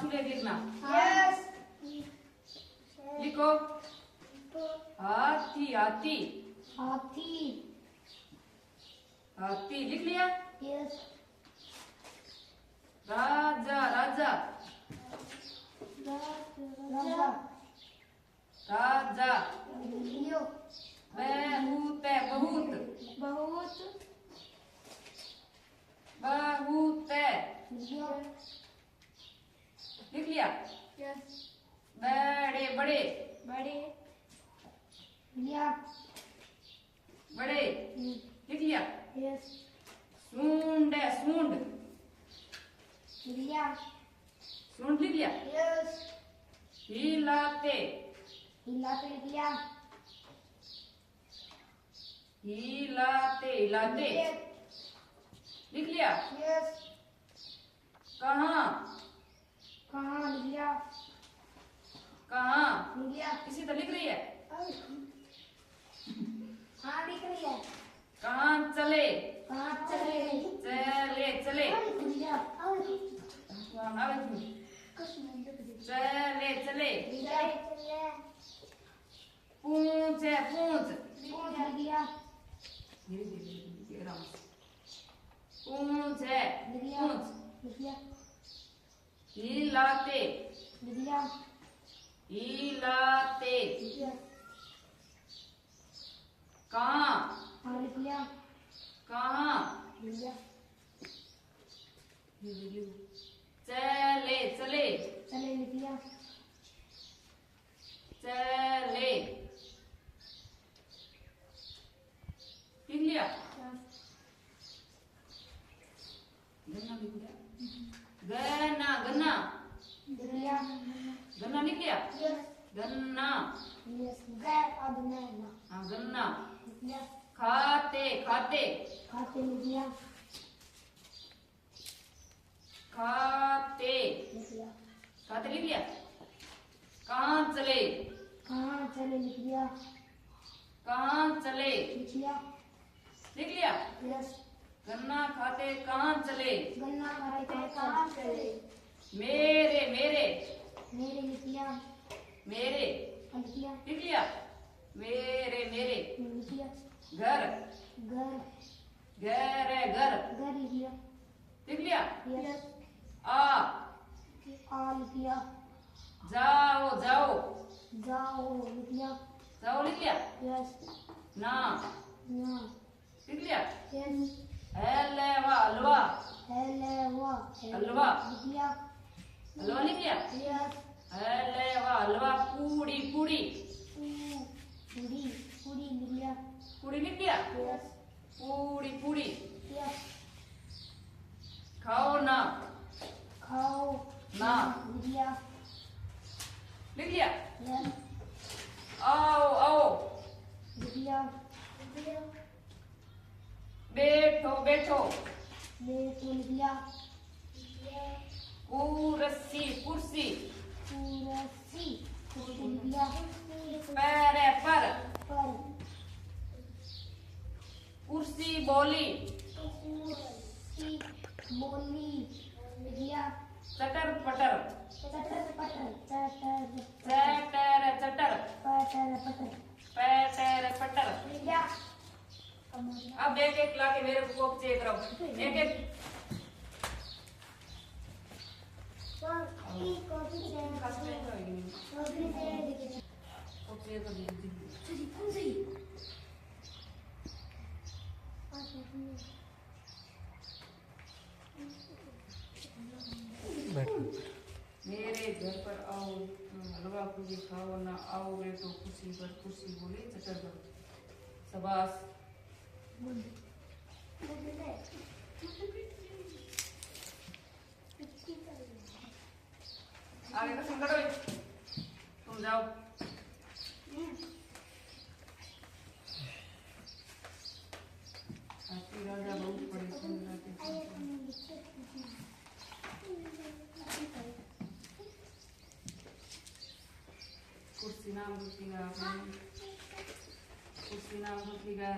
छुले लिखना। यस। लिखो हाथी हाथी हाथी। हाथी लिख लिया। यस। राजा राजा राजा। राजा। लियो। बहुत है बहुत बहुत। बहुत है लियो। लिख लिया। यस। बड़े बड़े बड़े। लिया। बड़े लिख लिया। यस। सूंड है सूंड लिया। सूंड लिख लिया। यस। हिलाते हिलाते लिया। हिलाते हिलाते लिख लिया। यस। कहाँ कहाँ लिया। कहाँ लिया। इसी तो लिख रही है। हाँ लिख रही है। कहाँ चले कहाँ चले। चले चले लिया। चले चले लिया। पूंछ है पूंछ लिया। पूंछ है पूंछ लिया। हिलाते लिया। हिलाते लिया। कहाँ हाँ लिख लिया। कहाँ लिया। चले चले चले लिख लिया। चले लिख लिया। गन्ना लिख लिया। गन्ना गन्ना लिया। गन्ना लिख लिया। गन्ना यस। अब मैं हाँ गन्ना। लिया। खाते खाते खाते लिया। खाते लिख लिया। खाते लिख लिया। कहाँ चले कहाँ चले लिख लिया। कहाँ चले लिख लिया। लिख लिया। यस। गन्ना खाते कहाँ चले गन्ना खाते कहाँ चले। मेरे मेरे मेरे लिख लिया। मेरे लिख लिया। लिख लिया। मेरे मेरे लिख लिया। घर घर। घर है घर घर लिख लिया। लिख लिया। यस। आ लिख लिया। जाओ जाओ जाओ लिख लिया। जाओ लिख लिया। यस। ना ना। लिख लिया। यस। हलवा हलवा हलवा। हलवा लिख लिया। हलवा लिख लिया। यस। हलवा हलवा पूड़ी पूड़ी पूरी। पूरी लिख लिया। पूड़ी लिख लिया। यस। पूड़ी पूड़ी यस। खाओ ना खाओ ना लिख लिया। लिख लिया। यस। आओ आओ लिख लिया। बैठो बैठो लेट लिख लिया। कुर्सी कुर्सी कुर्सी। कुर्सी लिख लिया। पैर है पर पर। कुर्सी बोली कुर्सी बोली लिख लिया। चटर पटर चटर पटर। चटर चटर चटर पटर पटर पैटर पटर लिख लिया। अब एक एक ला के मेरे को चेक करो एक एक मेरे घर पर आओ हलवा पूरी खाओ ना आओगे तो कुर्सी पर कुर्सी बोली चटर पर शाबाश आगे का संकट हो तुम जाओ राजा बहुत बड़े कुर्सी नाम रुकेगा